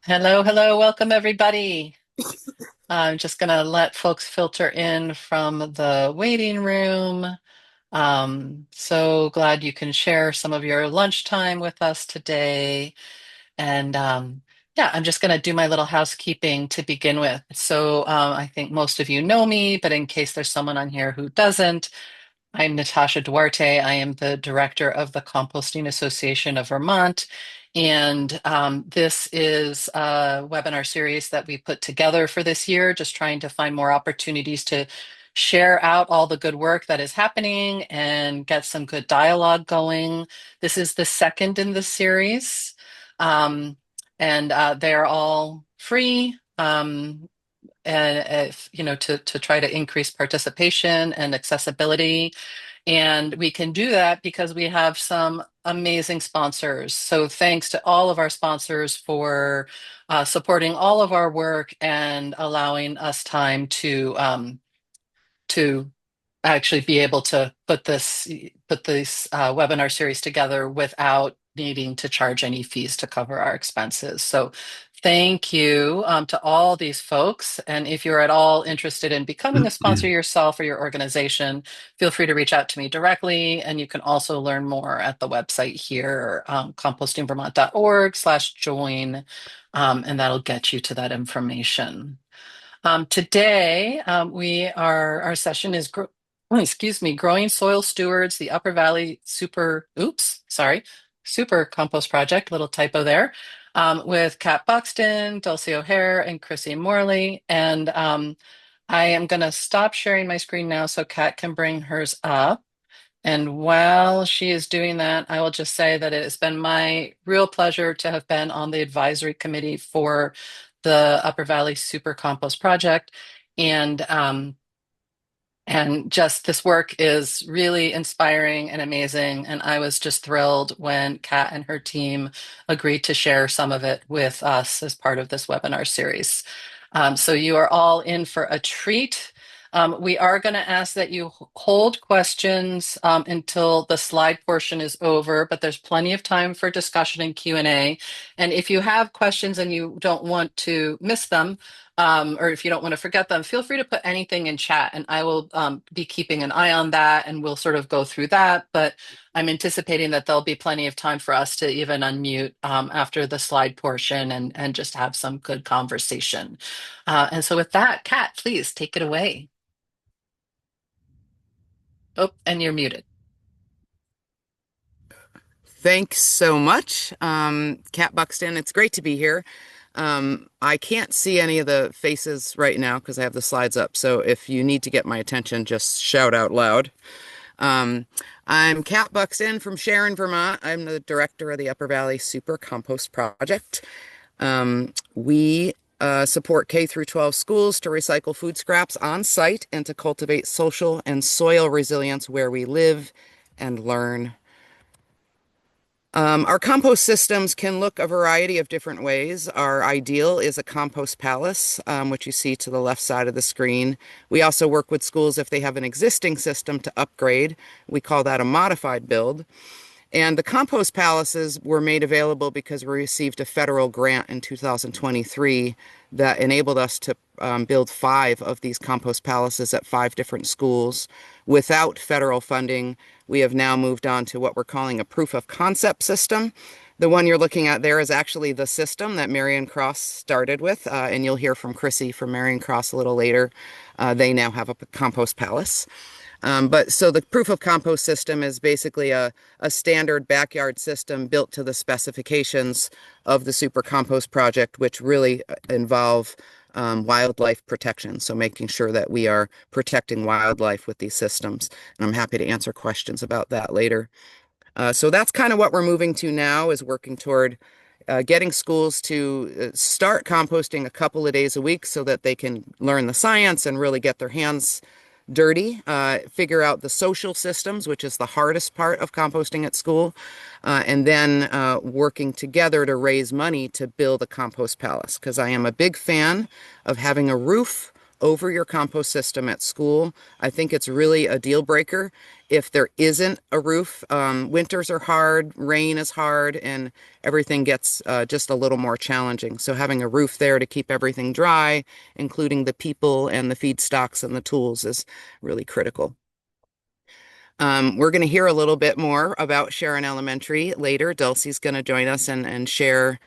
Hello, hello, welcome everybody. I'm just going to let folks filter in from the waiting room. So glad you can share some of your lunchtime with us today. And yeah, I'm just going to do my little housekeeping to begin with. I think most of you know me, but in case there's someone on here who doesn't, I'm Natasha Duarte. I am the director of the Composting Association of Vermont. And this is a webinar series that we put together for this year, just trying to find more opportunities to share out all the good work that is happening and get some good dialogue going. This is the second in the series, and they are all free. And if, you know, to try to increase participation and accessibility. And we can do that because we have some amazing sponsors. So thanks to all of our sponsors for supporting all of our work and allowing us time to actually be able to put this webinar series together without needing to charge any fees to cover our expenses. So thank you to all these folks. And if you're at all interested in becoming a sponsor yourself or your organization, feel free to reach out to me directly. And you can also learn more at the website here, compostingvermont.org/join, and that'll get you to that information. Today, our session is growing soil stewards, the Upper Valley Super Compost Project, little typo there, with Kat Buxton, Dulce O'Hare, and Chrissy Morley. And I am going to stop sharing my screen now so Kat can bring hers up. And while she is doing that, I will just say that it has been my real pleasure to have been on the advisory committee for the Upper Valley Super Compost Project. And just this work is really inspiring and amazing. And I was just thrilled when Kat and her team agreed to share some of it with us as part of this webinar series. So you are all in for a treat. We are going to ask that you hold questions until the slide portion is over, but there's plenty of time for discussion and Q&A. And if you have questions and you don't want to miss them, or if you don't want to forget them, feel free to put anything in chat and I will be keeping an eye on that and we'll sort of go through that. But I'm anticipating that there'll be plenty of time for us to even unmute after the slide portion and just have some good conversation. And so with that, Kat, please take it away. Oh, and you're muted. Thanks so much, Kat Buxton. It's great to be here. I can't see any of the faces right now because I have the slides up. So if you need to get my attention, just shout out loud. Um, I'm Kat Buxton from Sharon, Vermont. I'm the director of the Upper Valley Super Compost Project. We support K through 12 schools to recycle food scraps on site and to cultivate social and soil resilience where we live and learn. Our compost systems can look a variety of different ways. Our ideal is a compost palace, which you see to the left side of the screen. We also work with schools if they have an existing system to upgrade. We call that a modified build. And the compost palaces were made available because we received a federal grant in 2023 that enabled us to build 5 of these compost palaces at 5 different schools. Without federal funding, we have now moved on to what we're calling a proof of concept system. The one you're looking at there is actually the system that Marion Cross started with, and you'll hear from Chrissy from Marion Cross a little later. They now have a compost palace. So the proof of compost system is basically a standard backyard system built to the specifications of the Super Compost Project, which really involve wildlife protection. So making sure that we are protecting wildlife with these systems. And I'm happy to answer questions about that later. So that's kind of what we're moving to now, is working toward getting schools to start composting a couple of days a week so that they can learn the science and really get their hands dirty, figure out the social systems, which is the hardest part of composting at school, and then working together to raise money to build a compost palace. Because I am a big fan of having a roof over your compost system at school. I think it's really a deal breaker if there isn't a roof. Winters are hard, rain is hard, and everything gets just a little more challenging. So having a roof there to keep everything dry, including the people and the feedstocks and the tools, is really critical. We're going to hear a little bit more about Sharon Elementary later. Dulce's going to join us and share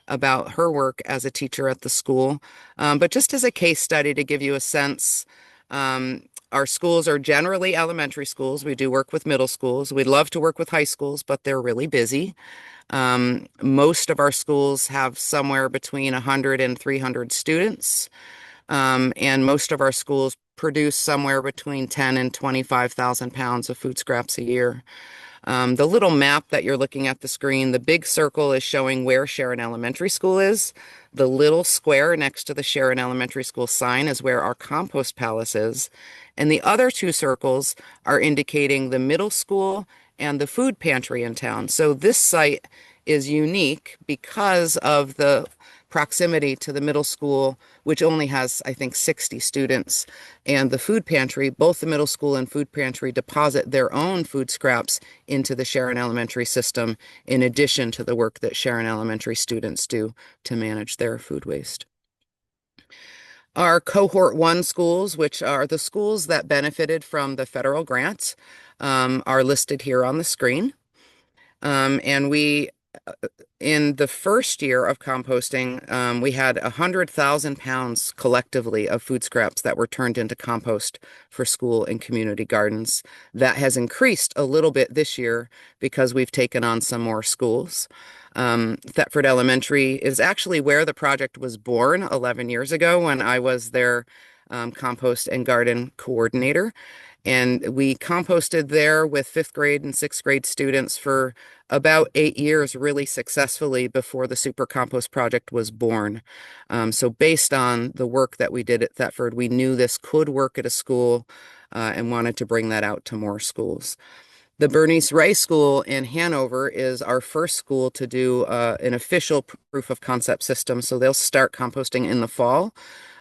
about her work as a teacher at the school. But just as a case study to give you a sense, our schools are generally elementary schools. We do work with middle schools. We'd love to work with high schools, but they're really busy. Most of our schools have somewhere between 100 and 300 students. And most of our schools produce somewhere between 10 and 25,000 pounds of food scraps a year. The little map that you're looking at the screen, the big circle is showing where Sharon Elementary School is. The little square next to the Sharon Elementary School sign is where our compost palace is. And the other two circles are indicating the middle school and the food pantry in town. So this site is unique because of the proximity to the middle school, which only has, I think, 60 students, and the food pantry. Both the middle school and food pantry deposit their own food scraps into the Sharon Elementary system, in addition to the work that Sharon Elementary students do to manage their food waste. Our cohort one schools, which are the schools that benefited from the federal grants, are listed here on the screen. And we in the first year of composting, we had 100,000 pounds collectively of food scraps that were turned into compost for school and community gardens. That has increased a little bit this year because we've taken on some more schools. Thetford Elementary is actually where the project was born 11 years ago when I was their compost and garden coordinator. And we composted there with fifth grade and sixth grade students for about 8 years really successfully before the Super Compost Project was born. So based on the work that we did at Thetford, we knew this could work at a school and wanted to bring that out to more schools. The Bernice Ray School in Hanover is our first school to do an official proof of concept system. So they'll start composting in the fall,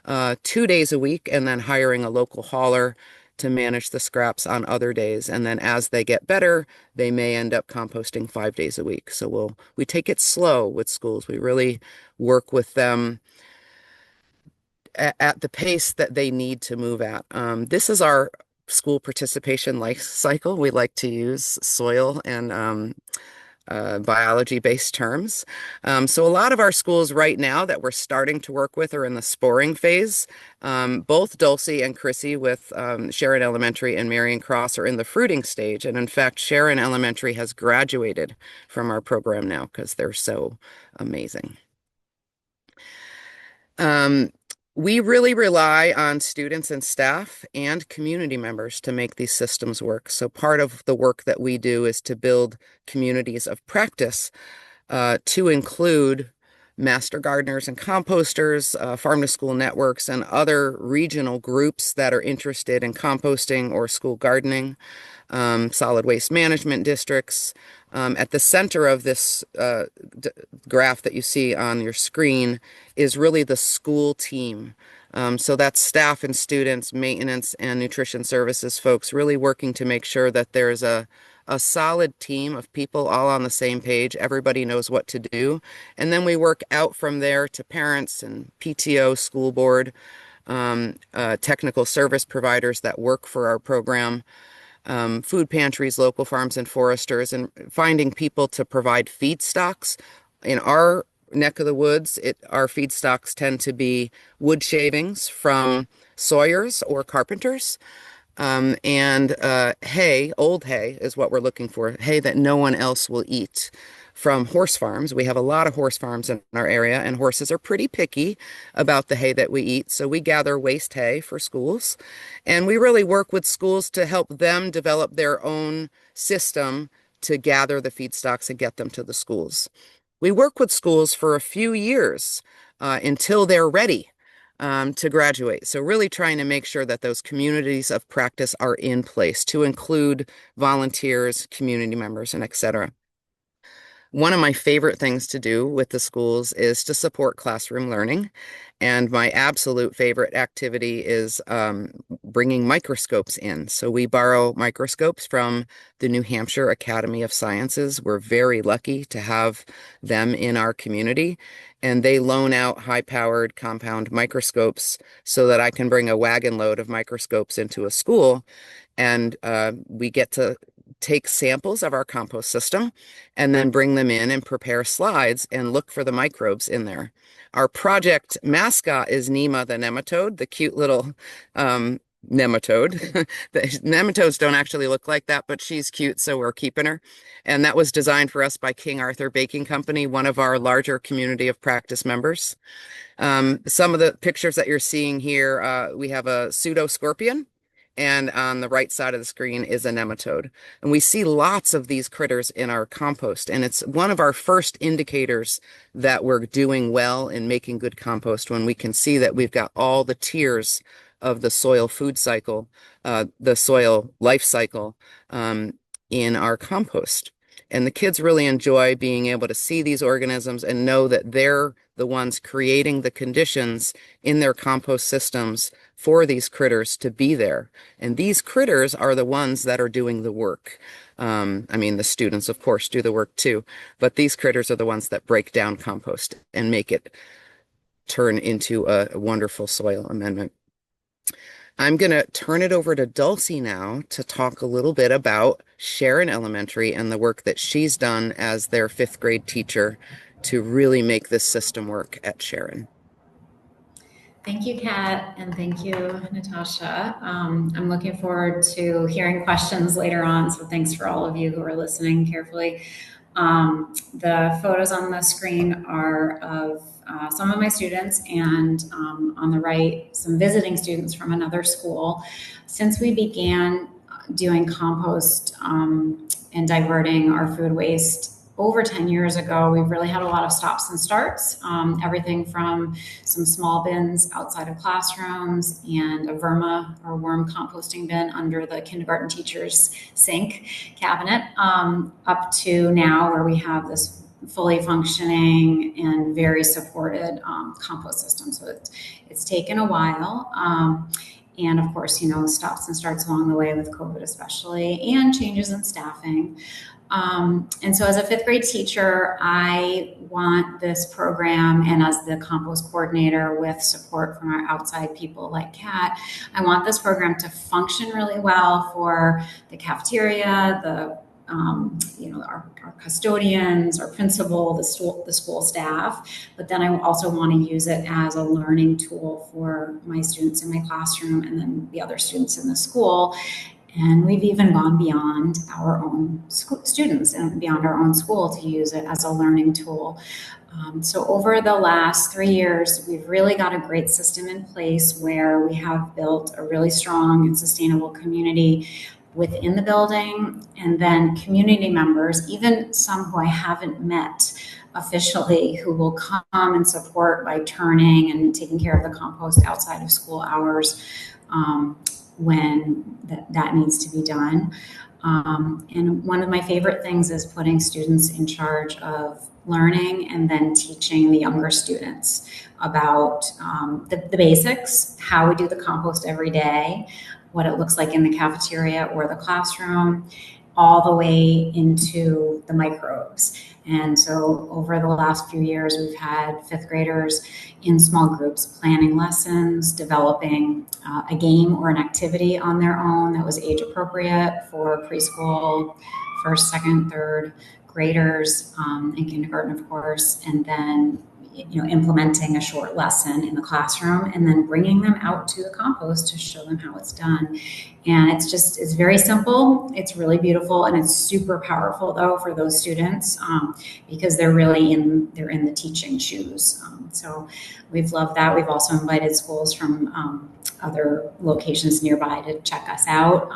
2 days a week, and then hiring a local hauler to manage the scraps on other days. And then as they get better, they may end up composting 5 days a week. So we take it slow with schools. We really work with them at the pace that they need to move at. This is our school participation life cycle. We like to use soil and biology-based terms. So a lot of our schools right now that we're starting to work with are in the sporing phase. Both Dulce and Chrissy with Sharon Elementary and Marion Cross are in the fruiting stage. And in fact, Sharon Elementary has graduated from our program now because they're so amazing. We really rely on students and staff and community members to make these systems work. So part of the work that we do is to build communities of practice to include master gardeners and composters, farm to school networks, and other regional groups that are interested in composting or school gardening, solid waste management districts. At the center of this graph that you see on your screen is really the school team. So that's staff and students, maintenance and nutrition services folks really working to make sure that there's a solid team of people all on the same page. Everybody knows what to do. And then we work out from there to parents and PTO, school board, technical service providers that work for our program, food pantries, local farms and foresters, and finding people to provide feedstocks. In our neck of the woods, our feedstocks tend to be wood shavings from sawyers or carpenters. And hay, old hay is what we're looking for, hay that no one else will eat, from horse farms. We have a lot of horse farms in our area, and horses are pretty picky about the hay that we eat. So we gather waste hay for schools, and we really work with schools to help them develop their own system to gather the feedstocks and get them to the schools. We work with schools for a few years until they're ready to graduate. So really trying to make sure that those communities of practice are in place to include volunteers, community members, and et cetera. One of my favorite things to do with the schools is to support classroom learning. And my absolute favorite activity is bringing microscopes in. So we borrow microscopes from the New Hampshire Academy of Sciences. We're very lucky to have them in our community. And they loan out high-powered compound microscopes so that I can bring a wagon load of microscopes into a school. And we get to take samples of our compost system and then bring them in and prepare slides and look for the microbes in there. Our project mascot is Nima the nematode, the cute little nematode. The nematodes don't actually look like that, but she's cute, so we're keeping her. And that was designed for us by King Arthur Baking Company, one of our larger community of practice members. Some of the pictures that you're seeing here, we have a pseudo scorpion, and on the right side of the screen is a nematode. And we see lots of these critters in our compost, and it's one of our first indicators that we're doing well in making good compost when we can see that we've got all the tiers of the soil food cycle, the soil life cycle, in our compost. And the kids really enjoy being able to see these organisms and know that they're the ones creating the conditions in their compost systems for these critters to be there. And these critters are the ones that are doing the work. I mean, the students, of course, do the work too, but these critters are the ones that break down compost and make it turn into a wonderful soil amendment. I'm going to turn it over to Dulce now to talk a little bit about Sharon Elementary and the work that she's done as their fifth grade teacher to really make this system work at Sharon. Thank you, Kat, and thank you, Natasha. I'm looking forward to hearing questions later on, so thanks for all of you who are listening carefully. The photos on the screen are of some of my students, and on the right, some visiting students from another school. Since we began doing compost and diverting our food waste over 10 years ago, we've really had a lot of stops and starts, everything from some small bins outside of classrooms and a verma or worm composting bin under the kindergarten teacher's sink cabinet, up to now where we have this fully functioning and very supported compost system. So it's taken a while. And of course, stops and starts along the way with COVID especially, and changes in staffing. And so as a fifth grade teacher, I want this program, and as the compost coordinator with support from our outside people like Kat, I want this program to function really well for the cafeteria, our custodians, our principal, the school staff. But then I also want to use it as a learning tool for my students in my classroom and then the other students in the school. And we've even gone beyond our own students and beyond our own school to use it as a learning tool. So over the last 3 years, we've really got a great system in place where we have built a really strong and sustainable community within the building, and then community members, even some who I haven't met officially, who will come and support by turning and taking care of the compost outside of school hours when that needs to be done. And one of my favorite things is putting students in charge of learning and then teaching the younger students about the basics, how we do the compost every day, what it looks like in the cafeteria or the classroom, all the way into the microbes. And so over the last few years, we've had fifth graders in small groups planning lessons, developing a game or an activity on their own that was age appropriate for preschool, first, second, third graders, and kindergarten, of course, and then implementing a short lesson in the classroom and then bringing them out to the compost to show them how it's done. And it's very simple. It's really beautiful, and it's super powerful though for those students because they're in the teaching shoes. So we've loved that. We've also invited schools from other locations nearby to check us out.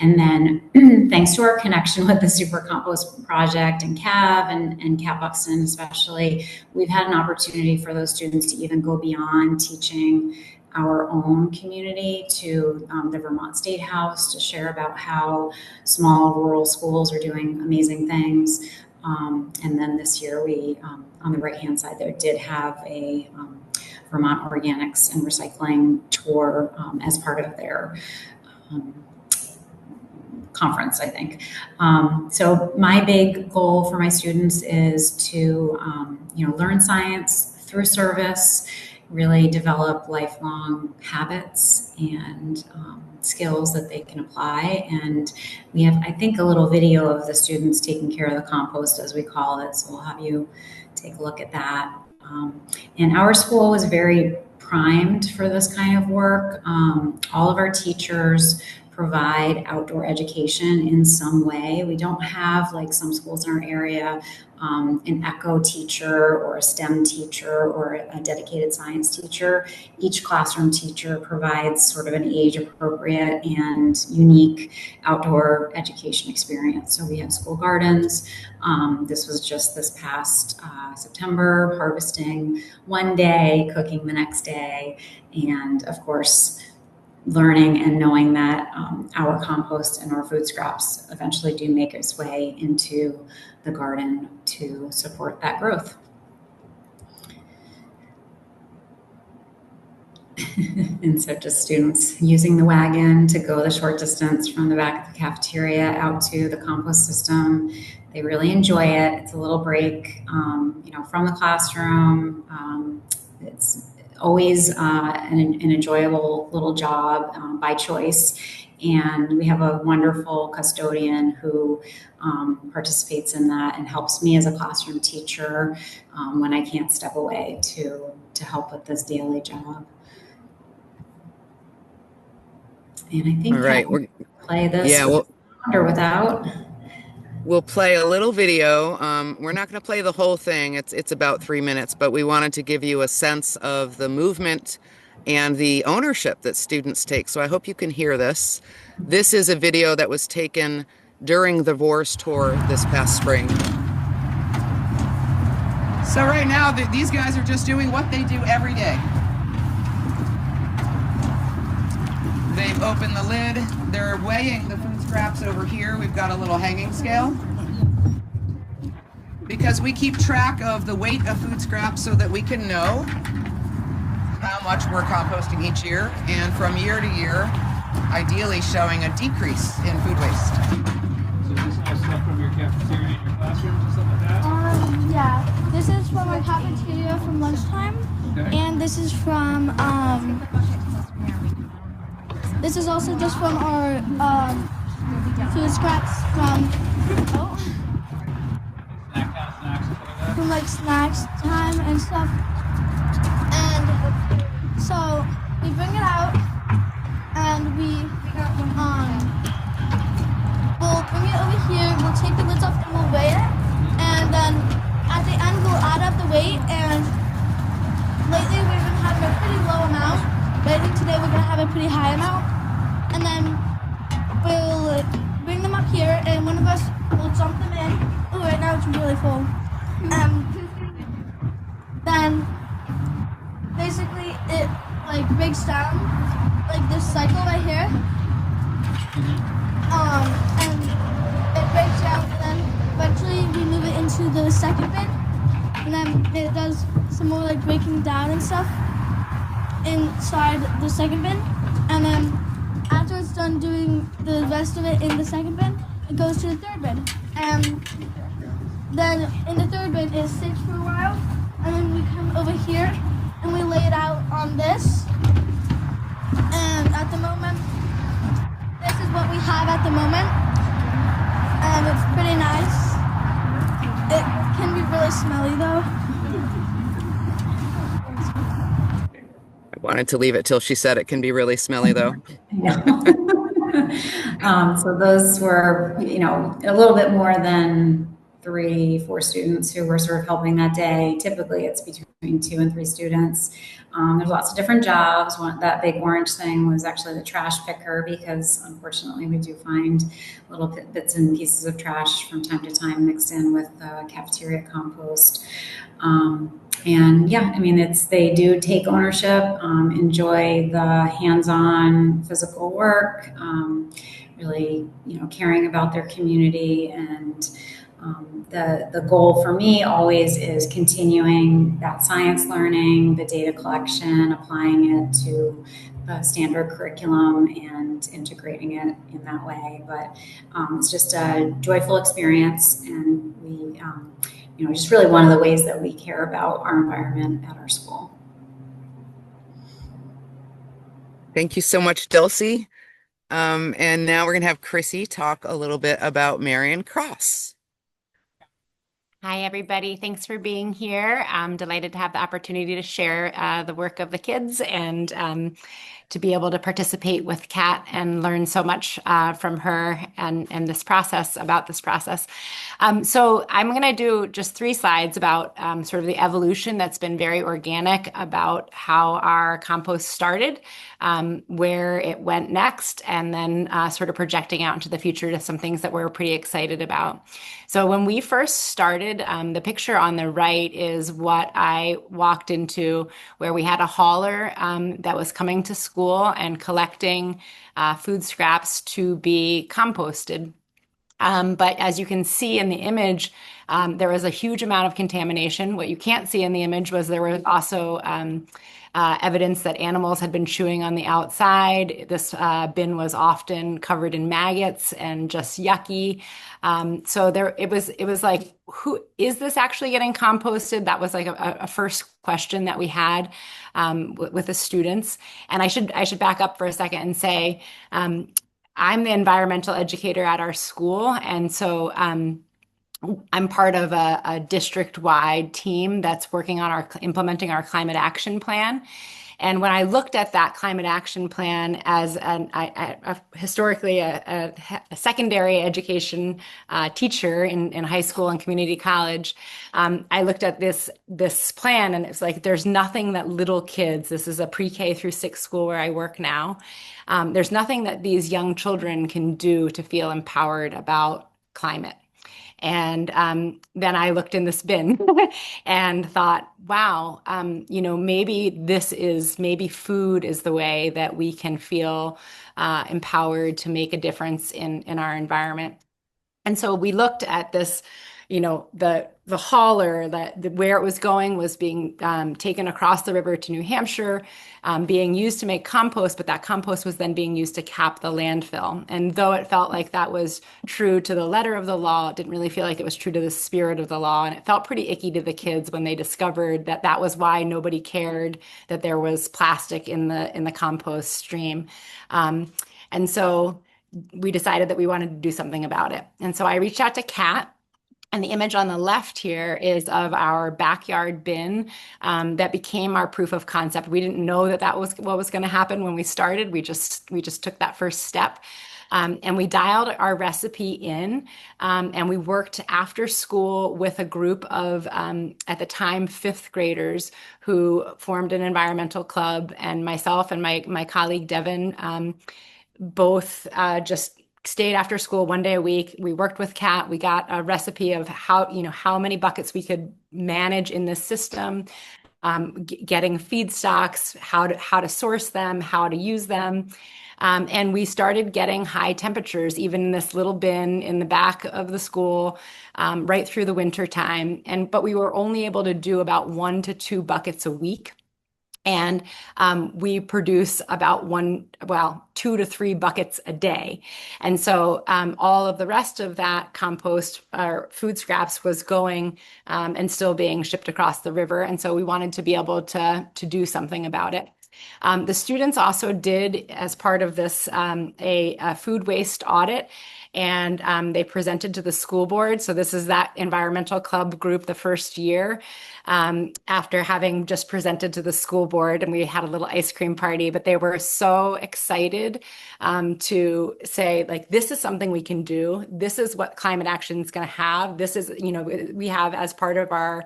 And then thanks to our connection with the Super Compost Project and CAV and CAV Buxton especially, we've had an opportunity for those students to even go beyond teaching our own community to the Vermont State House to share about how small rural schools are doing amazing things. And then this year we, on the right-hand side there, did have a Vermont Organics and Recycling tour as part of their conference, I think. So my big goal for my students is to, learn science through service, really develop lifelong habits and skills that they can apply. And we have, I think, a little video of the students taking care of the compost, as we call it. So we'll have you take a look at that. And our school was very primed for this kind of work. All of our teachers provide outdoor education in some way. We don't have, like some schools in our area, an eco teacher or a STEM teacher or a dedicated science teacher. Each classroom teacher provides sort of an age appropriate and unique outdoor education experience. So we have school gardens. This was just this past September, harvesting one day, cooking the next day, and of course, learning and knowing that our compost and our food scraps eventually do make its way into the garden to support that growth. And so just students using the wagon to go the short distance from the back of the cafeteria out to the compost system. They really enjoy it. It's a little break, from the classroom. It's always an enjoyable little job by choice. And we have a wonderful custodian who participates in that and helps me as a classroom teacher when I can't step away to help with this daily job. And I think we'll play this or without. We'll play a little video. We're not going to play the whole thing. It's about 3 minutes, but we wanted to give you a sense of the movement and the ownership that students take. So I hope you can hear this. This is a video that was taken during the VORS tour this past spring. So right now, these guys are just doing what they do every day. They've opened the lid. They're weighing the food scraps over here. We've got a little hanging scale because we keep track of the weight of food scraps so that we can know how much we're composting each year, and from year to year, ideally showing a decrease in food waste. So this is all stuff from your cafeteria in your classrooms and stuff like that? Yeah. This is from our cafeteria from lunchtime, okay. And this is from this is also just from our food scraps from like snacks time and stuff. And so we bring it out and we'll bring it over here, we'll take the lids off and we'll weigh it, and then at the end we'll add up the weight. And lately we've been having a pretty low amount, but I think today we're gonna have a pretty high amount. And then we'll bring them up here, and one of us will dump them in. Oh, right now it's really full. Then basically it like breaks down like this cycle right here. And it breaks down, and then eventually we move it into the second bin, and then it does some more like breaking down and stuff inside the second bin, and then after it's done doing the rest of it in the second bin, it goes to the third bin. And then in the third bin it sits for a while, and then we come over here and we lay it out on this. And at the moment, this is what we have at the moment. And it's pretty nice. It can be really smelly though. Wanted to leave it till she said it can be really smelly though. So those were, a little bit more than 3-4 students who were sort of helping that day. Typically it's between 2 and 3 students. There's lots of different jobs. That big orange thing was actually the trash picker, because unfortunately we do find little bits and pieces of trash from time to time mixed in with the cafeteria compost. And yeah, they do take ownership, enjoy the hands-on physical work, really, caring about their community and The goal for me always is continuing that science learning, the data collection, applying it to standard curriculum and integrating it in that way. But it's just a joyful experience, and we, just really one of the ways that we care about our environment at our school. Thank you so much, Dulce. And now we're going to have Chrissy talk a little bit about Marion Cross. Hi, everybody. Thanks for being here. I'm delighted to have the opportunity to share the work of the kids and to be able to participate with Kat and learn so much from her and this process, about this process. So I'm going to do just 3 slides about sort of the evolution that's been very organic about how our compost started, where it went next, and then sort of projecting out into the future to some things that we're pretty excited about. So when we first started, the picture on the right is what I walked into, where we had a hauler that was coming to school and collecting food scraps to be composted. But as you can see in the image, there was a huge amount of contamination. What you can't see in the image was there was also evidence that animals had been chewing on the outside. This bin was often covered in maggots and just yucky. So it was like, who is this actually getting composted? That was like a first question that we had with the students. And I should back up for a second and say, I'm the environmental educator at our school, and so I'm part of a district-wide team that's working on implementing our climate action plan. And when I looked at that climate action plan as historically a secondary education teacher in high school and community college, I looked at this plan, and it's like there's nothing that little kids. This is a pre-K through 6 school where I work now. There's nothing that these young children can do to feel empowered about climate. And then I looked in this bin and thought, wow, maybe food is the way that we can feel empowered to make a difference in our environment. And so we looked at this, the hauler, where it was going was being taken across the river to New Hampshire, being used to make compost, but that compost was then being used to cap the landfill. And though it felt like that was true to the letter of the law, it didn't really feel like it was true to the spirit of the law. And it felt pretty icky to the kids when they discovered that that was why nobody cared that there was plastic in the compost stream. And so we decided that we wanted to do something about it. And so I reached out to Kat. And the image on the left here is of our backyard bin that became our proof of concept. We didn't know that was what was going to happen when we started. We just took that first step. And we dialed our recipe in, and we worked after school with a group of, at the time, 5th graders who formed an environmental club. And myself and my colleague, Devin, both just stayed after school 1 day a week. We worked with Kat. We got a recipe of how many buckets we could manage in this system, getting feedstocks, how to source them, how to use them. And we started getting high temperatures, even in this little bin in the back of the school, right through the winter time. But we were only able to do about 1 to 2 buckets a week. And we produce about 2 to 3 buckets a day. And so all of the rest of that compost or food scraps was going and still being shipped across the river. And so we wanted to be able to do something about it. The students also did, as part of this, a food waste audit, and they presented to the school board. So this is that environmental club group the first year, after having just presented to the school board, and we had a little ice cream party, but they were so excited to say, like, this is something we can do. This is what climate action is going to have. This is, we have, as part of our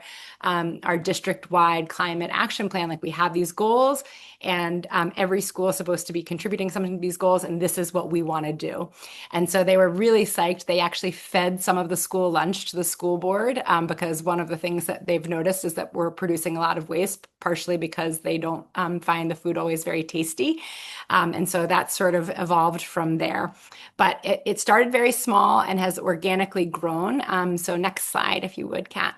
district-wide climate action plan, like, we have these goals, and every school is supposed to be contributing something to these goals, and this is what we want to do. And so they were really psyched. They actually fed some of the school lunch to the school board because one of the things that they've noticed is that we're producing a lot of waste, partially because they don't find the food always very tasty. And so that sort of evolved from there. But it started very small and has organically grown. So next slide, if you would, Kat.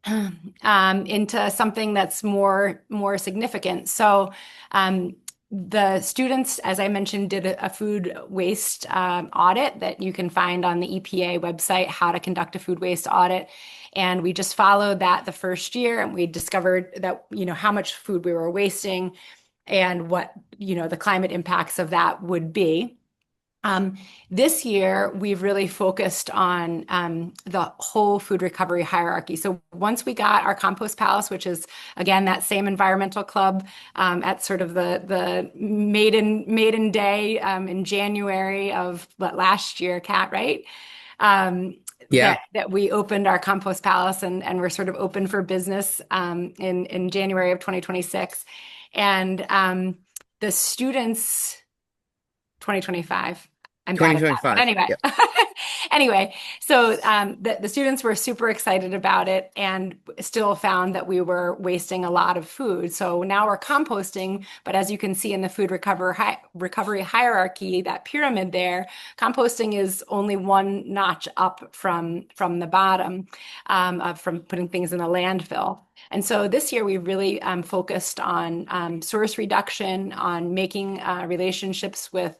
Into something that's more significant. So the students, as I mentioned, did a food waste audit that you can find on the EPA website, how to conduct a food waste audit. And we just followed that the first year, and we discovered that, how much food we were wasting and what, the climate impacts of that would be. This year, we've really focused on the whole food recovery hierarchy. So once we got our Compost Palace, which is, again, that same environmental club at sort of the maiden day in January of last year, Kat, right? Yeah. That we opened our Compost Palace and we're sort of open for business in January of 2026. And the students, 2025. I'm bad at that. But 2025. anyway, Yep. anyway, so the students were super excited about it and still found that we were wasting a lot of food. So now we're composting, but as you can see in the food recovery hierarchy, that pyramid there, composting is only one notch up from the bottom, from putting things in the landfill. And so this year we really focused on source reduction, on making relationships with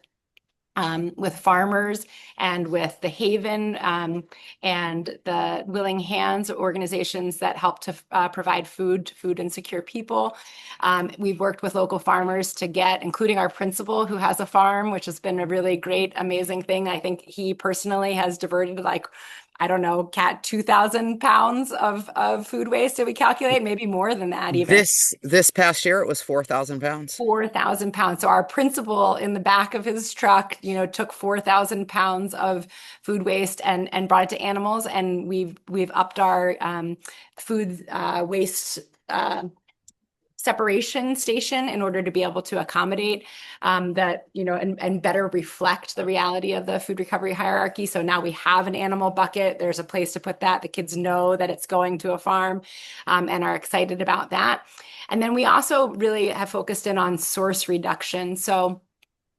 farmers and with the Haven and the Willing Hands organizations that help to provide food to food insecure people. We've worked with local farmers to get, including our principal who has a farm, which has been a really great, amazing thing. I think he personally has diverted I don't know, Kat, 2,000 pounds of food waste. Did we calculate? Maybe more than that even. This past year, it was 4,000 pounds. 4,000 pounds. So our principal in the back of his truck, took 4,000 pounds of food waste and brought it to animals. And we've upped our food waste separation station in order to be able to accommodate that, and better reflect the reality of the food recovery hierarchy. So now we have an animal bucket. There's a place to put that. The kids know that it's going to a farm and are excited about that. And then we also really have focused in on source reduction. So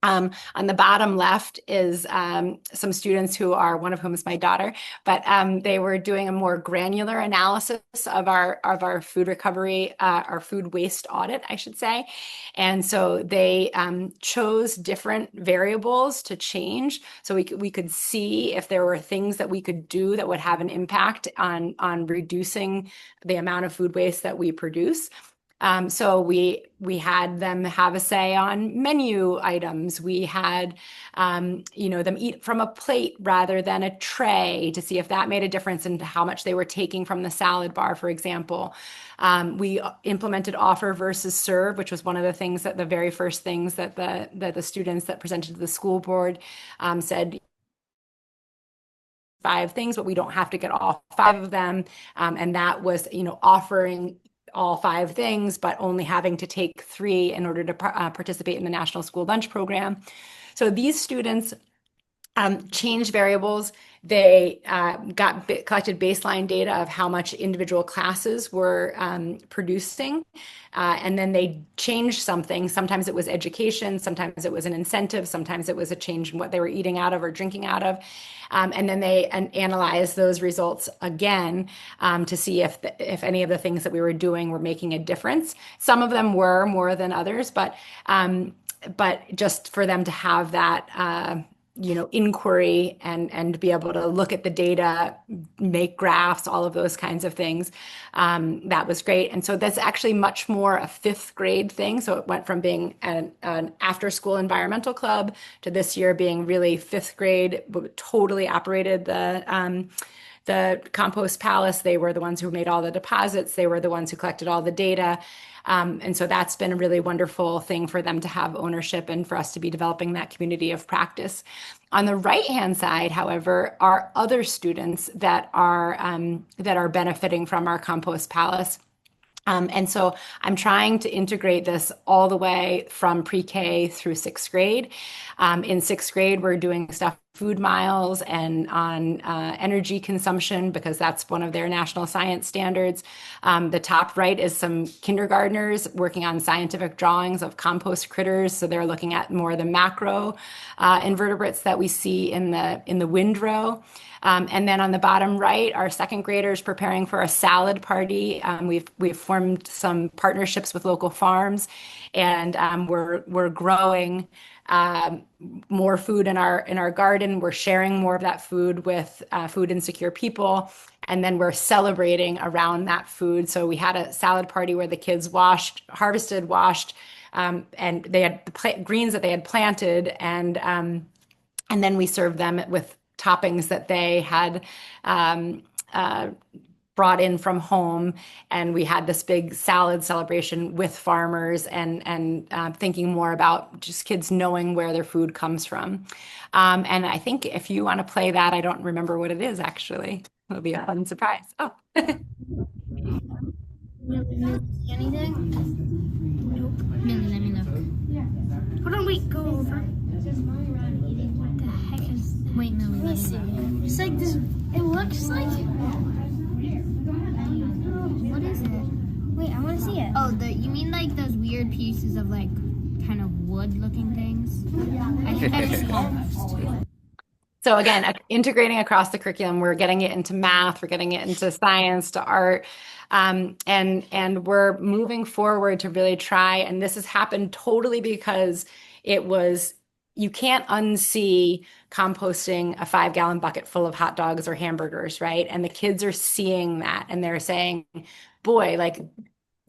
on the bottom left is some students who are, one of whom is my daughter, but they were doing a more granular analysis of our food recovery, our food waste audit, I should say. And so they chose different variables to change. So we could see if there were things that we could do that would have an impact on reducing the amount of food waste that we produce. So we had them have a say on menu items. We had, them eat from a plate rather than a tray to see if that made a difference in how much they were taking from the salad bar, for example. We implemented offer versus serve, which was one of the things the very first things that the students that presented to the school board said. 5 things, but we don't have to get all 5 of them. And that was, offering all 5 things, but only having to take 3 in order to participate in the National School Lunch Program. So these students changed variables. They collected baseline data of how much individual classes were producing, and then they changed something. Sometimes it was education, sometimes it was an incentive, sometimes it was a change in what they were eating out of or drinking out of. And then they analyzed those results again to see if any of the things that we were doing were making a difference. Some of them were more than others, but just for them to have that inquiry and be able to look at the data, make graphs, all of those kinds of things. That was great. And so that's actually much more a 5th grade thing. So it went from being an after school environmental club to this year being really 5th grade, totally operated the Compost Palace. They were the ones who made all the deposits. They were the ones who collected all the data. And so that's been a really wonderful thing for them to have ownership and for us to be developing that community of practice. On the right-hand side, however, are other students that are benefiting from our Compost Palace. And so I'm trying to integrate this all the way from pre-K through sixth grade. In sixth grade, we're doing stuff food miles and on energy consumption because that's one of their national science standards. The top right is some kindergartners working on scientific drawings of compost critters. So they're looking at more of the macro invertebrates that we see in the windrow. And then on the bottom right, our second graders preparing for a salad party. We've formed some partnerships with local farms, and we're growing more food in our garden. We're sharing more of that food with food insecure people, and then we're celebrating around that food. So we had a salad party where the kids harvested, washed, and they had the greens that they had planted, and then we served them with toppings that they had brought in from home, and we had this big salad celebration with farmers and thinking more about just kids knowing where their food comes from. And I think if you want to play that, I don't remember what it is actually. It'll be a fun surprise. Oh. Anything? Nope. Millie, let me look. Hold on, wait, go over. What the heck is that? Wait, Millie, let me see. It's like this, it looks like... What is it? Wait, I want to see it. Oh, you mean like those weird pieces of like kind of wood looking things? I think that is compost. So again, integrating across the curriculum, we're getting it into math, we're getting it into science, to art, and we're moving forward to really try. And this has happened totally because you can't unsee composting a 5-gallon bucket full of hot dogs or hamburgers, right? And the kids are seeing that, and they're saying, "Boy, like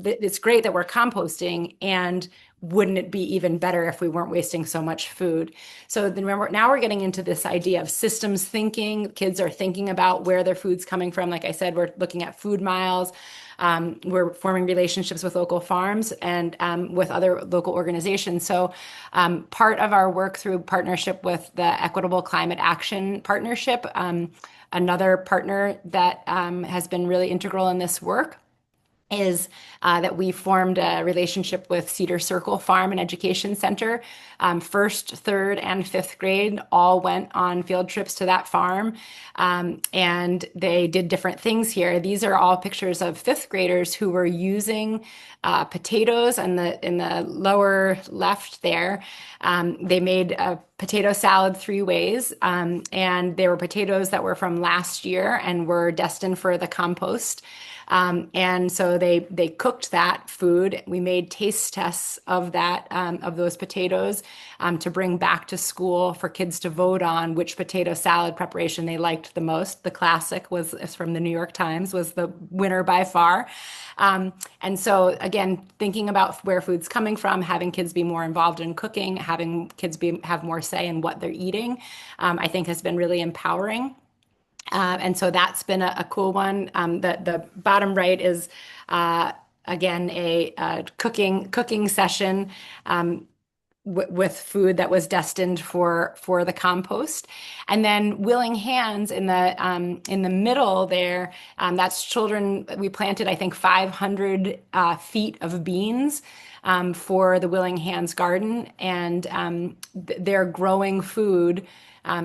it's great that we're composting, and wouldn't it be even better if we weren't wasting so much food?" So then now we're getting into this idea of systems thinking. Kids are thinking about where their food's coming from. Like I said, we're looking at food miles. We're forming relationships with local farms and with other local organizations. So part of our work through partnership with the Equitable Climate Action Partnership, another partner that has been really integral in this work, is that we formed a relationship with Cedar Circle Farm and Education Center. First, third, and fifth grade all went on field trips to that farm, and they did different things here. These are all pictures of fifth graders who were using potatoes, and in the lower left there, they made a potato salad 3 ways, and they were potatoes that were from last year and were destined for the compost. And so they cooked that food. We made taste tests of those potatoes to bring back to school for kids to vote on which potato salad preparation they liked the most. The classic is from the New York Times, was the winner by far. And so again, thinking about where food's coming from, having kids be more involved in cooking, having kids have more say in what they're eating, I think has been really empowering. And so that's been a cool one. The bottom right is again a cooking session with food that was destined for the compost. And then willing hands in the middle there, that's children. We planted, I think, 500 feet of beans for the Willing Hands garden, and they're growing food.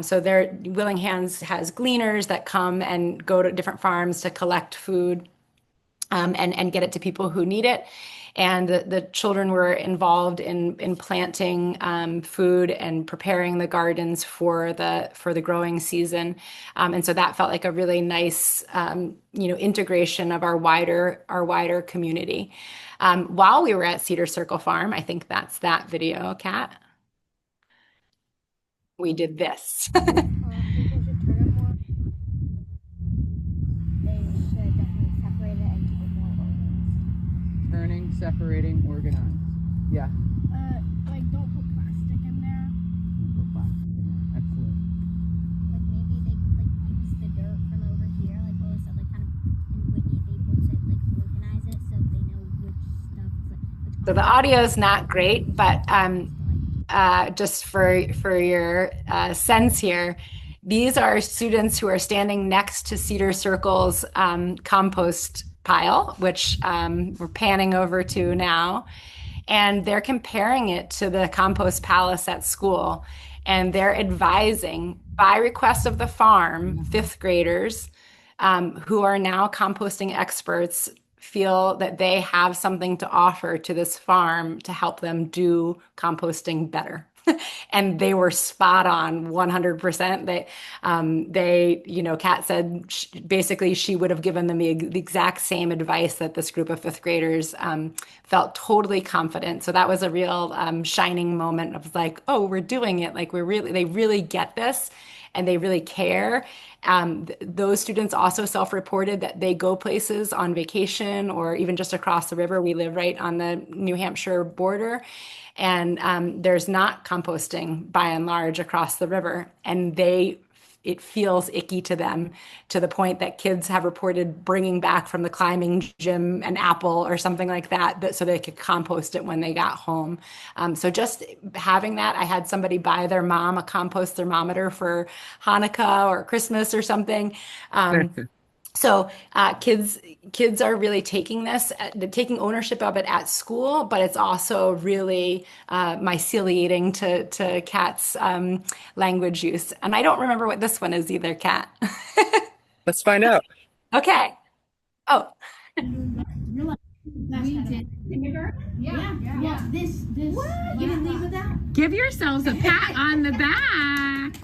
So Willing Hands has gleaners that come and go to different farms to collect food and get it to people who need it. And the children were involved in planting food and preparing the gardens for the growing season. And so that felt like a really nice integration of our wider community. While we were at Cedar Circle Farm, I think that's that video, Kat. We did this. Turning, separating, organize. Yeah. Like don't put plastic in there. Put plastic in there. Excellent. Like maybe they could like use the dirt from over here, like Lois said, like kind of in Whitney they both said like organize it so they know which stuff. So the audio is not great, but just for your sense here, these are students who are standing next to Cedar Circle's compost pile, which we're panning over to now. And they're comparing it to the compost palace at school. And they're advising, by request of the farm, fifth graders who are now composting experts feel that they have something to offer to this farm to help them do composting better. And they were spot on 100%. Kat said basically she would have given them the exact same advice that this group of fifth graders felt totally confident. So that was a real shining moment of like, oh, we're doing it. Like they really get this and they really care. Those students also self-reported that they go places on vacation or even just across the river. We live right on the New Hampshire border. And there's not composting by and large across the river. And it feels icky to them to the point that kids have reported bringing back from the climbing gym an apple or something like that so they could compost it when they got home. So just having that, I had somebody buy their mom a compost thermometer for Hanukkah or Christmas or something. So kids are really taking taking ownership of it at school, but it's also really myceliating to Kat's language use. And I don't remember what this one is either, Kat. Let's find out. Okay. Oh. We did kindergarten? Yeah. This. What? You didn't leave with that? Give yourselves a pat on the back.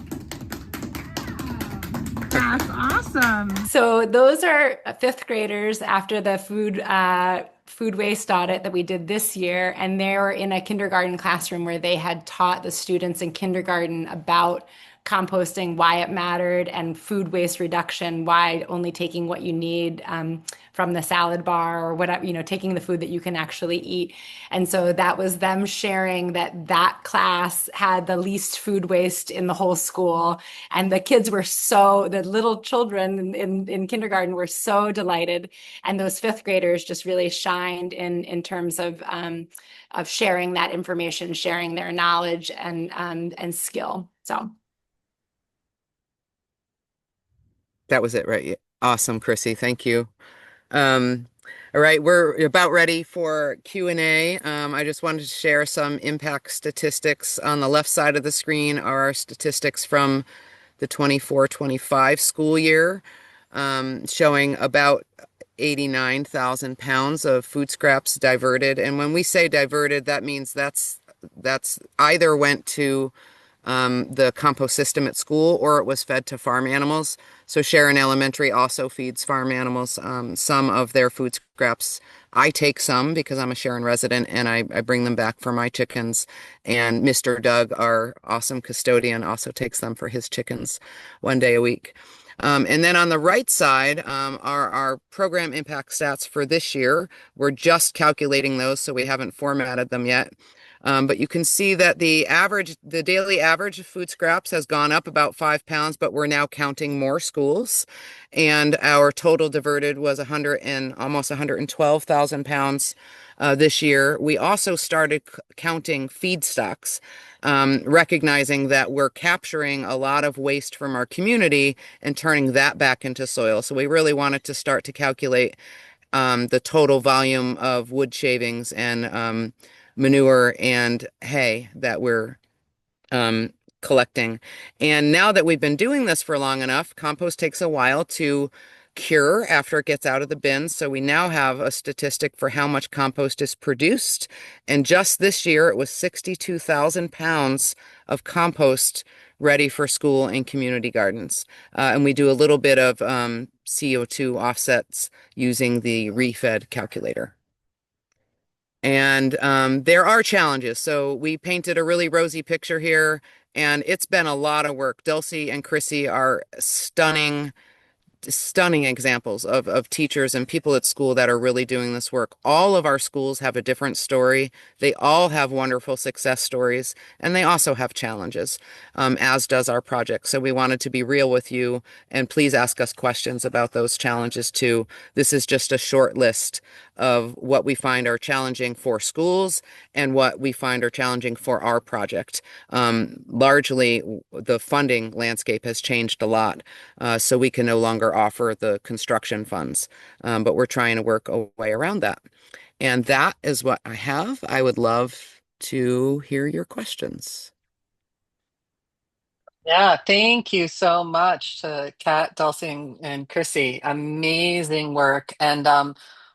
That's awesome. So those are fifth graders after the food waste audit that we did this year, and they were in a kindergarten classroom where they had taught the students in kindergarten about composting, why it mattered, and food waste reduction, why only taking what you need from the salad bar or whatever, taking the food that you can actually eat. And so that was them sharing that class had the least food waste in the whole school. And the kids the little children in kindergarten were so delighted. And those fifth graders just really shined in terms of sharing that information, sharing their knowledge and skill. So. That was it, right? Awesome, Chrissy. Thank you. All right, we're about ready for Q&A. I just wanted to share some impact statistics. On the left side of the screen are our statistics from the 24-25 school year, showing about 89,000 pounds of food scraps diverted. And when we say diverted, that means that's either went to the compost system at school or it was fed to farm animals. So Sharon Elementary also feeds farm animals some of their food scraps. I take some because I'm a Sharon resident and I bring them back for my chickens. And Mr. Doug, our awesome custodian, also takes them for his chickens 1 day a week. And then on the right side are our program impact stats for this year. We're just calculating those, so we haven't formatted them yet. But you can see that the daily average of food scraps has gone up about 5 pounds, but we're now counting more schools. And our total diverted was almost 112,000 pounds this year. We also started counting feedstocks, recognizing that we're capturing a lot of waste from our community and turning that back into soil. So we really wanted to start to calculate the total volume of wood shavings and manure and hay that we're collecting. And now that we've been doing this for long enough, compost takes a while to cure after it gets out of the bin. So we now have a statistic for how much compost is produced. And just this year, it was 62,000 pounds of compost ready for school and community gardens. And we do a little bit of CO2 offsets using the refed calculator. And there are challenges. So we painted a really rosy picture here, and it's been a lot of work. Dulce and Chrissy are stunning examples of teachers and people at school that are really doing this work. All of our schools have a different story. They all have wonderful success stories, and they also have challenges, as does our project. So we wanted to be real with you, and please ask us questions about those challenges too. This is just a short list of what we find are challenging for schools and what we find are challenging for our project. Largely, the funding landscape has changed a lot, so we can no longer offer the construction funds, but we're trying to work a way around that. And that is what I have. I would love to hear your questions. Yeah, thank you so much to Kat, Dulce, and Chrissy. Amazing work. And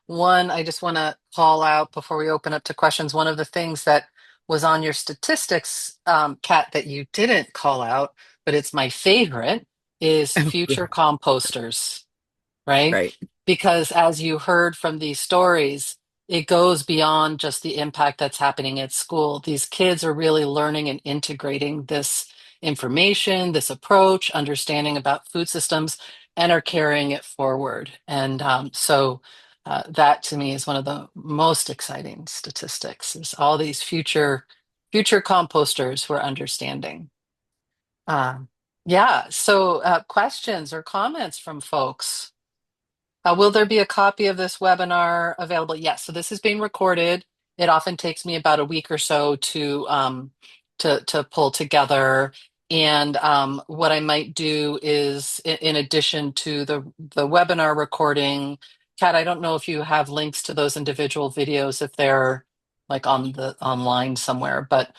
one, I just want to call out before we open up to questions. One of the things that was on your statistics, Kat, that you didn't call out, but it's my favorite, is future composters, right? Right. Because as you heard from these stories, it goes beyond just the impact that's happening at school. These kids are really learning and integrating this information, this approach, understanding about food systems, and are carrying it forward. And that to me is one of the most exciting statistics, is all these future composters who are understanding. Yeah, so questions or comments from folks? Will there be a copy of this webinar available? Yes. So this is being recorded. It often takes me about a week or so to pull together. And what I might do is, in addition to the webinar recording, Kat, I don't know if you have links to those individual videos if they're like on the online somewhere, but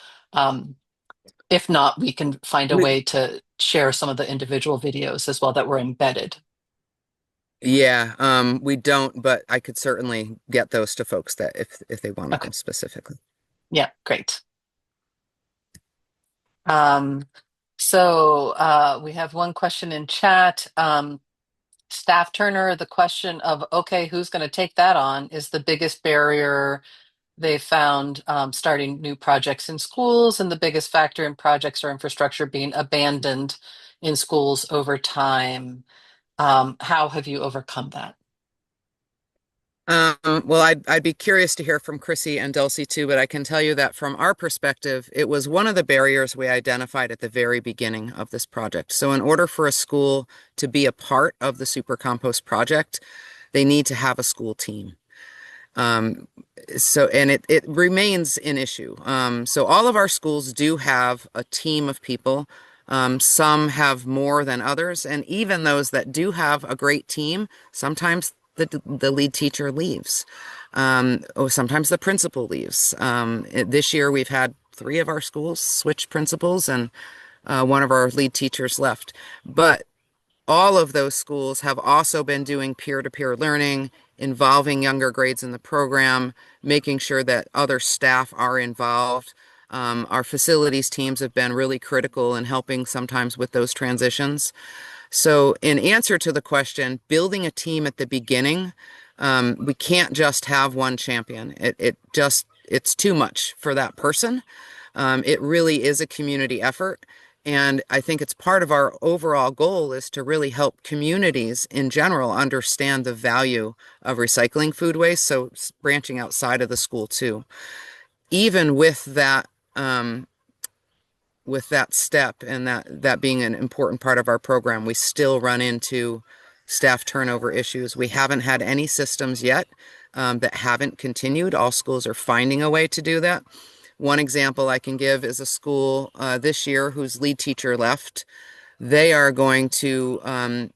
if not, we can find a We, way to share some of the individual videos as well that were embedded. yeah, we don't, but I could certainly get those to folks that if they wanted Okay. them specifically. Yeah, great. Um, so we have one question in chat. Staff Turner, the question of, okay, who's going to take that on is the biggest barrier they found starting new projects in schools, and the biggest factor in projects or infrastructure being abandoned in schools over time. How have you overcome that? Well, I'd be curious to hear from Chrissy and Dulcie too, but I can tell you that from our perspective, it was one of the barriers we identified at the very beginning of this project. So in order for a school to be a part of the Super Compost project, they need to have a school team. Um, and it remains an issue. So all of our schools do have a team of people. Some have more than others, and even those that do have a great team, sometimes the lead teacher leaves, or sometimes the principal leaves. This year we've had 3 of our schools switch principals, and one of our lead teachers left. But all of those schools have also been doing peer-to-peer learning, involving younger grades in the program, making sure that other staff are involved. Our facilities teams have been really critical in helping sometimes with those transitions. So in answer to the question, building a team at the beginning, we can't just have one champion. It's too much for that person. It really is a community effort. And I think it's part of our overall goal is to really help communities in general understand the value of recycling food waste. So branching outside of the school too. Even with that step and that being an important part of our program, we still run into staff turnover issues. We haven't had any systems yet that haven't continued. All schools are finding a way to do that. One example I can give is a school this year whose lead teacher left. They are going to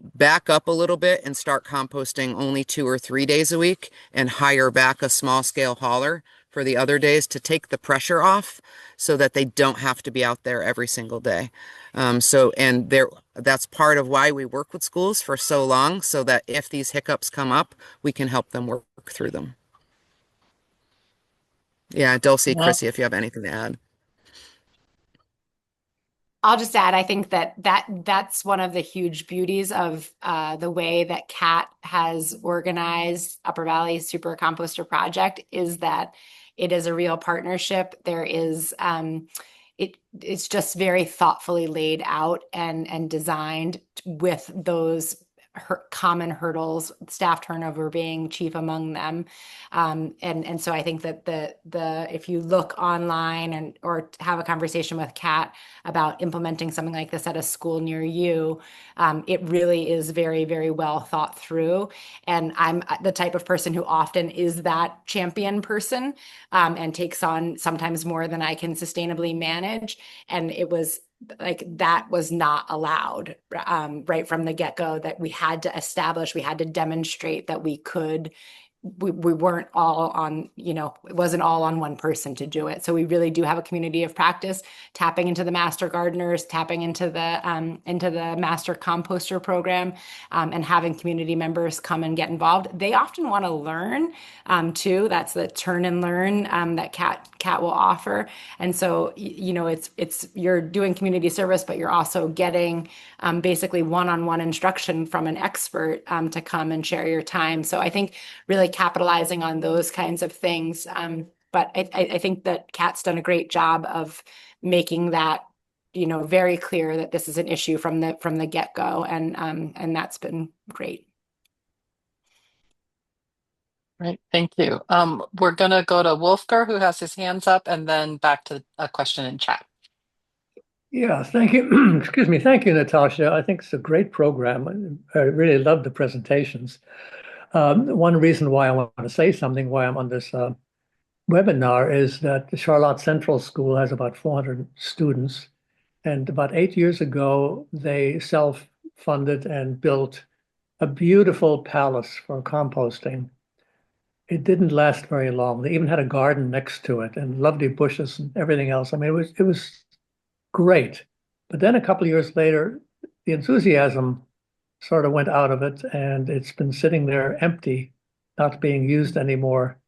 back up a little bit and start composting only 2 or 3 days a week and hire back a small scale hauler for the other days to take the pressure off so that they don't have to be out there every single day. That's part of why we work with schools for so long, so that if these hiccups come up, we can help them work through them. Yeah, Dulcie, Yeah. Chrissy, if you have anything to add. I'll just add, I think that's one of the huge beauties of the way that Kat has organized Upper Valley Super Composter Project is that it is a real partnership. There is it's just very thoughtfully laid out and designed with those common hurdles, staff turnover being chief among them. And so I think that the if you look online and or have a conversation with Kat about implementing something like this at a school near you, it really is very, very well thought through. And I'm the type of person who often is that champion person, and takes on sometimes more than I can sustainably manage. And it was like that was not allowed, right from the get-go, that we had to establish, we had to demonstrate that we could, we weren't all on, it wasn't all on one person to do it. So we really do have a community of practice, tapping into the master gardeners, tapping into the master composter program, and having community members come and get involved. They often want to learn, too. That's the turn and learn, that Kat will offer. And so, it's you're doing community service, but you're also getting basically one-on-one instruction from an expert, to come and share your time. So I think really capitalizing on those kinds of things. But I think that Kat's done a great job of making that, very clear that this is an issue from the get-go, and that's been great. Right, thank you. We're gonna go to Wolfgar, who has his hands up, and then back to a question in chat. Yeah, thank you. Excuse me. Thank you, Natasha. I think it's a great program. I really love the presentations. One reason why I want to say something, why I'm on this webinar, is that the Charlotte Central School has about 400 students. And about 8 years ago, they self-funded and built a beautiful palace for composting. It didn't last very long. They even had a garden next to it and lovely bushes and everything else. I mean, it was great. But then a couple of years later, the enthusiasm sort of went out of it, and it's been sitting there empty, not being used anymore.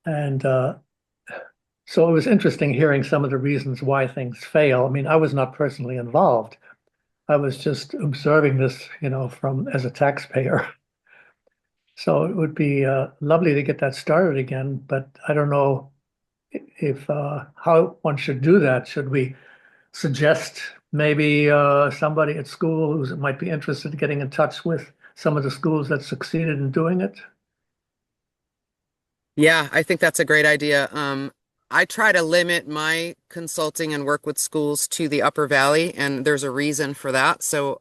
And so it was interesting hearing some of the reasons why things fail. I mean, I was not personally involved. I was just observing this, from as a taxpayer. So it would be lovely to get that started again, but I don't know if how one should do that. Should we suggest maybe somebody at school who might be interested in getting in touch with some of the schools that succeeded in doing it? Yeah, I think that's a great idea. I try to limit my consulting and work with schools to the Upper Valley, and there's a reason for that. So,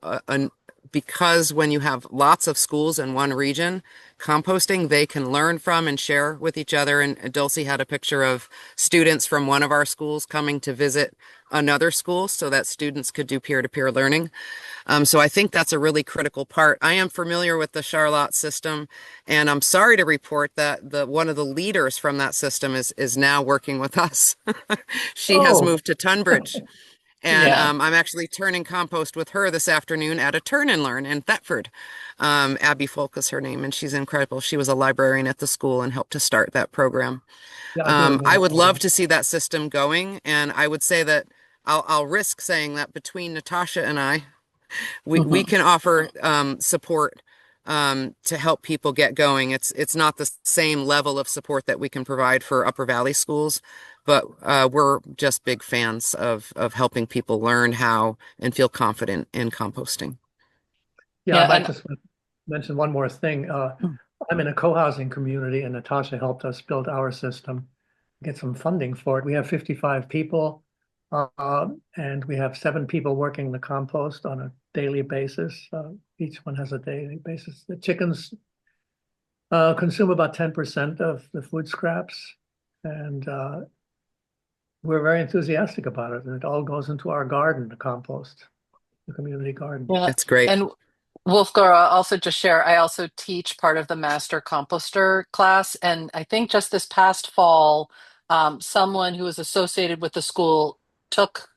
because when you have lots of schools in one region, composting, they can learn from and share with each other. And Dulce had a picture of students from one of our schools coming to visit another school so that students could do peer-to-peer learning. So I think that's a really critical part. I am familiar with the Charlotte system, and I'm sorry to report that one of the leaders from that system is now working with us. She has moved to Tunbridge. And Yeah. I'm actually turning compost with her this afternoon at a turn and learn in Thetford. Abby Folk is her name, and she's incredible. She was a librarian at the school and helped to start that program. Yeah, I do I remember. would love to see that system going, and I would say that I'll risk saying that between Natasha and I, we can offer support to help people get going. It's not the same level of support that we can provide for Upper Valley schools, but we're just big fans of helping people learn how and feel confident in composting. Yeah, Yeah, I might and just mention one more thing. I'm in a co-housing community, and Natasha helped us build our system, get some funding for it. We have 55 people, and we have 7 people working the compost on a daily basis. Each one has a daily basis. The chickens consume about 10% of the food scraps, and we're very enthusiastic about it. And it all goes into our garden, the compost, the community garden. yeah, That's great. and Wolfgar, I'll also just share, I also teach part of the Master Composter class, and I think just this past fall, someone who was associated with the school took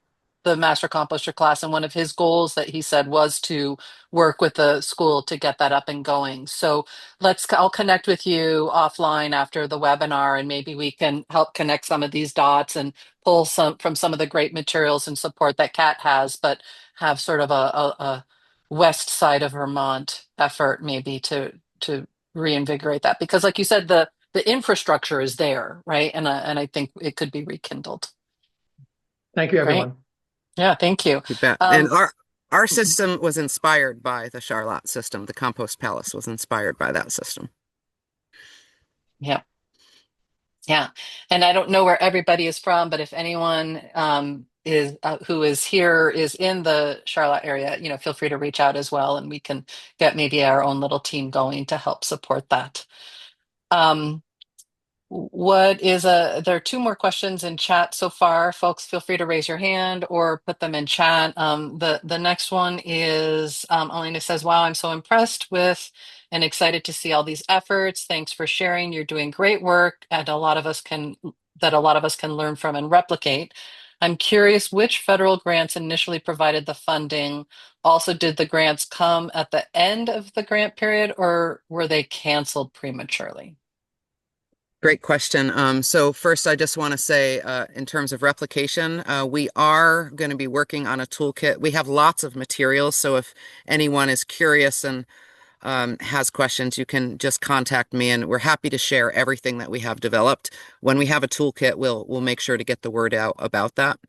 the Master Composter class, and one of his goals that he said was to work with the school to get that up and going. So I'll connect with you offline after the webinar, and maybe we can help connect some of these dots and pull some from some of the great materials and support that Kat has, but have sort of a west side of Vermont effort maybe to reinvigorate that, because like you said, the infrastructure is there, right? And I think it could be rekindled. Thank you, Great. everyone. Yeah, thank you. You bet. And Um, Our system was inspired by the Charlotte system. The Compost Palace was inspired by that system. Yeah. Yeah. And I don't know where everybody is from, but if anyone is who is here is in the Charlotte area, feel free to reach out as well, and we can get maybe our own little team going to help support that. Um, there are two more questions in chat so far. Folks, feel free to raise your hand or put them in chat. The next one is Elena says, wow, I'm so impressed with and excited to see all these efforts. Thanks for sharing. You're doing great work and a lot of us can learn from and replicate. I'm curious which federal grants initially provided the funding. Also, did the grants come at the end of the grant period or were they canceled prematurely? Great question. So first, I just want to say, in terms of replication, we are going to be working on a toolkit. We have lots of materials, so if anyone is curious and has questions, you can just contact me, and we're happy to share everything that we have developed. When we have a toolkit, we'll make sure to get the word out about that.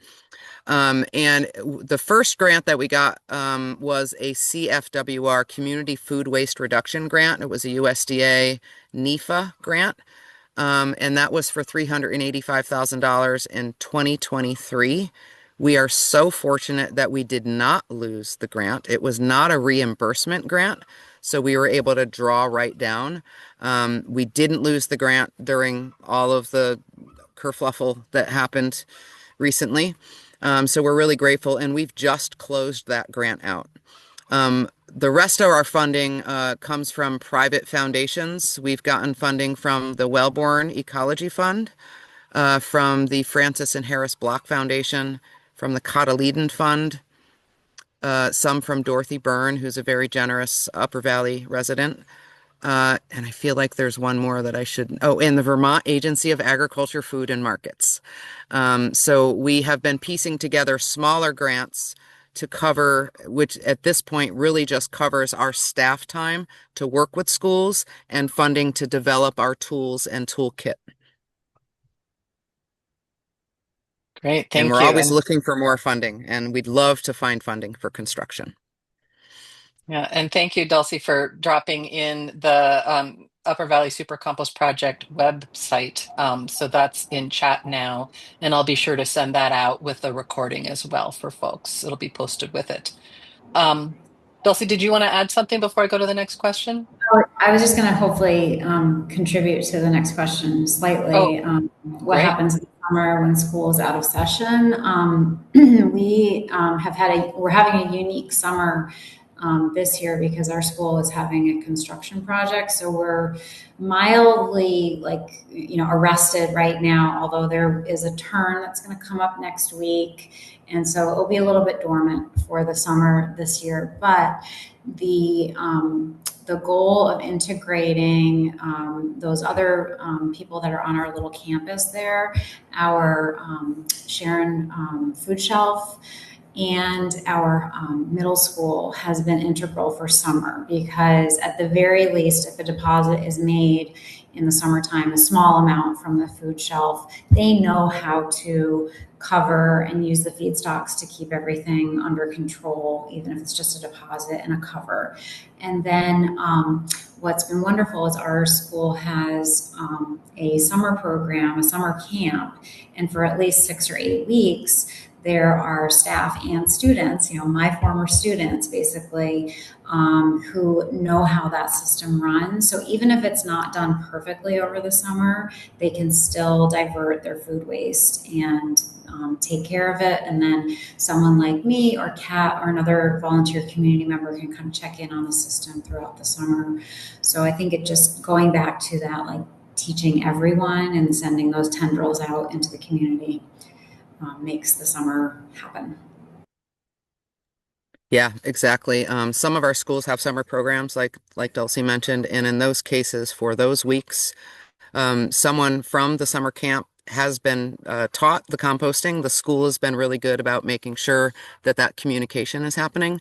And the first grant that we got was a CFWR, Community Food Waste Reduction Grant. It was a USDA NEFA grant. And that was for $385,000 in 2023. We are so fortunate that we did not lose the grant. It was not a reimbursement grant, so we were able to draw right down. We didn't lose the grant during all of the kerfluffle that happened recently. So we're really grateful, and we've just closed that grant out. The rest of our funding comes from private foundations. We've gotten funding from the Wellborn Ecology Fund, from the Francis and Harris Block Foundation, from the Cottleton Fund, some from Dorothy Byrne, who's a very generous Upper Valley resident. And I feel like there's one more that I should, and the Vermont Agency of Agriculture, Food and Markets. So we have been piecing together smaller grants to cover, which at this point really just covers our staff time to work with schools and funding to develop our tools and toolkit. Great, And thank we're you. always looking for more funding, and we'd love to find funding for construction. Yeah, and thank you, Dulce, for dropping in the Upper Valley Super Compost Project website. So that's in chat now, and I'll be sure to send that out with the recording as well for folks. It'll be posted with it. Dulce, did you want to add something before I go to the next question? I was just going to hopefully contribute to the next question slightly. What happens in the summer when school is out of session? We're having a unique summer this year because our school is having a construction project. So we're mildly arrested right now, although there is a turn that's going to come up next week. And so it'll be a little bit dormant for the summer this year. But the goal of integrating those other people that are on our little campus there, our Sharon Food Shelf, and our middle school has been integral for summer, because at the very least, if a deposit is made in the summertime, a small amount from the food shelf, they know how to cover and use the feedstocks to keep everything under control, even if it's just a deposit and a cover. And then what's been wonderful is our school has a summer program, a summer camp, and for at least 6 or 8 weeks, there are staff and students, my former students basically, who know how that system runs. So even if it's not done perfectly over the summer, they can still divert their food waste and take care of it. And then someone like me or Kat or another volunteer community member can come check in on the system throughout the summer. So I think it just going back to that, teaching everyone and sending those tendrils out into the community makes the summer happen. Yeah, exactly. Some of our schools have summer programs like Dulce mentioned, and in those cases, for those weeks, someone from the summer camp has been taught the composting. The school has been really good about making sure that communication is happening.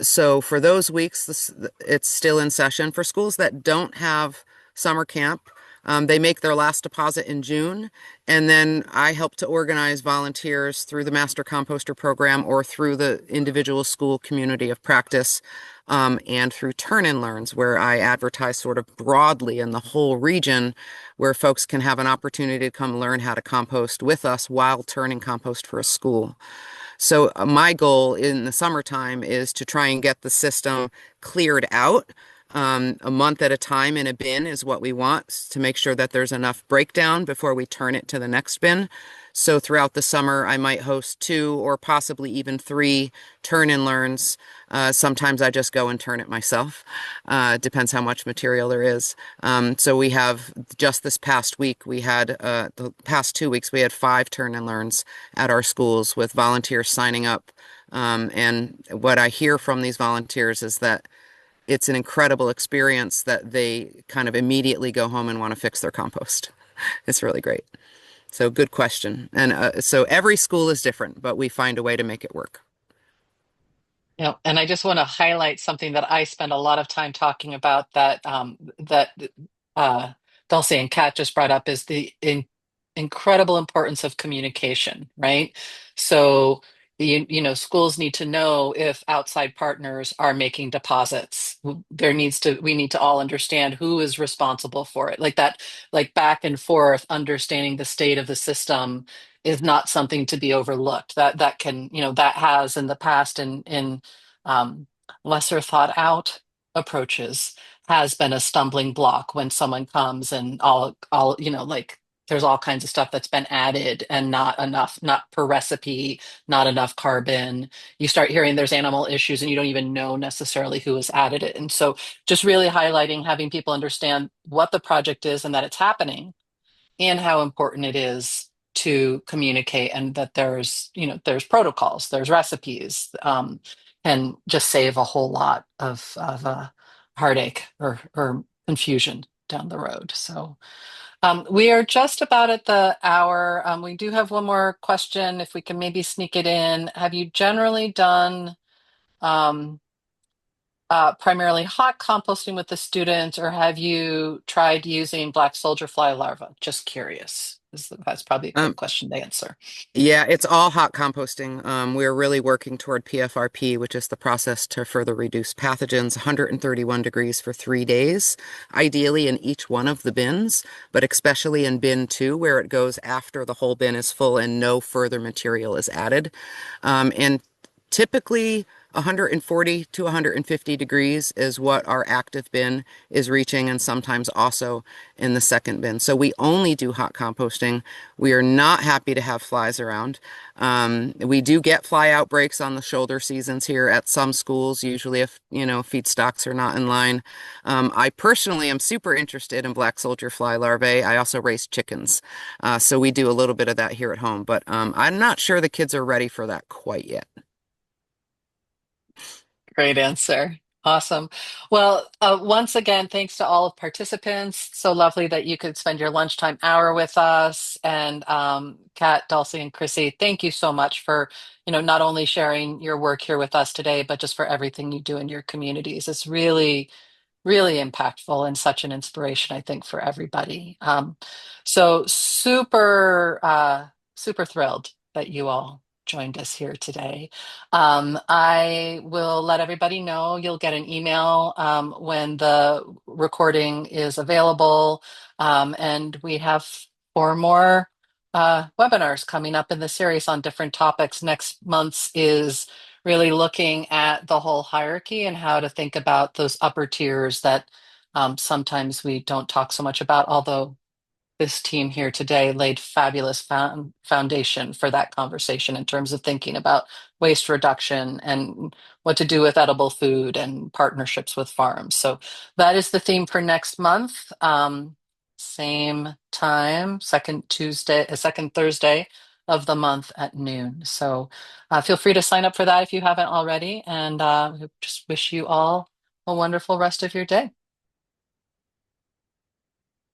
So for those weeks, it's still in session. For schools that don't have summer camp, They make their last deposit in June, and then I help to organize volunteers through the Master Composter program or through the individual school community of practice, and through Turn and Learns, where I advertise sort of broadly in the whole region, where folks can have an opportunity to come learn how to compost with us while turning compost for a school. So my goal in the summertime is to try and get the system cleared out. A month at a time in a bin is what we want to make sure that there's enough breakdown before we turn it to the next bin. So throughout the summer, I might host 2 or possibly even 3 turn and learns. Sometimes I just go and turn it myself. Depends how much material there is. So we have just this past week, we had the past 2 weeks, we had 5 turn and learns at our schools with volunteers signing up. And what I hear from these volunteers is that it's an incredible experience that they kind of immediately go home and want to fix their compost. It's really great. So good question. And so every school is different, but we find a way to make it work. And I just want to highlight something that I spend a lot of time talking about that Dulce and Kat just brought up is the incredible importance of communication, right? So schools need to know if outside partners are making deposits. We need to all understand who is responsible for it. Like that, like back and forth, understanding the state of the system is not something to be overlooked. That can, that has in the past in um, lesser thought out approaches has been a stumbling block when someone comes and all like there's all kinds of stuff that's been added and not enough, not per recipe, not enough carbon. You start hearing there's animal issues and you don't even know necessarily who has added it. And so just really highlighting, having people understand what the project is and that it's happening and how important it is to communicate, and that there's protocols, there's recipes, can just save a whole lot of heartache or confusion down the road. So we are just about at the hour. We do have one more question, if we can maybe sneak it in. Have you generally done um, primarily hot composting with the students, or have you tried using black soldier fly larvae? Just curious. That's probably a quick Um, question to answer. Yeah, it's all hot composting. We're really working toward PFRP, which is the process to further reduce pathogens, 131 degrees for 3 days, ideally in each one of the bins, but especially in bin 2, where it goes after the whole bin is full and no further material is added. And typically 140 to 150 degrees is what our active bin is reaching, and sometimes also in the second bin. So we only do hot composting. We are not happy to have flies around. We do get fly outbreaks on the shoulder seasons here at some schools, usually if, feed stocks are not in line. I personally am super interested in black soldier fly larvae. I also raise chickens. So we do a little bit of that here at home, but I'm not sure the kids are ready for that quite yet. Great answer. Awesome. Well, once again, thanks to all of participants. So lovely that you could spend your lunchtime hour with us. And Kat, Dulcie, and Chrissy, thank you so much for, not only sharing your work here with us today, but just for everything you do in your communities. It's really, really impactful and such an inspiration, I think, for everybody. So super thrilled that you all joined us here today. I will let everybody know. You'll get an email when the recording is available. And we have 4 more webinars coming up in the series on different topics. Next month's is really looking at the whole hierarchy and how to think about those upper tiers that sometimes we don't talk so much about, although this team here today laid fabulous foundation for that conversation in terms of thinking about waste reduction and what to do with edible food and partnerships with farms. So that is the theme for next month. Same time, second Thursday of the month at noon. So feel free to sign up for that if you haven't already. And just wish you all a wonderful rest of your day.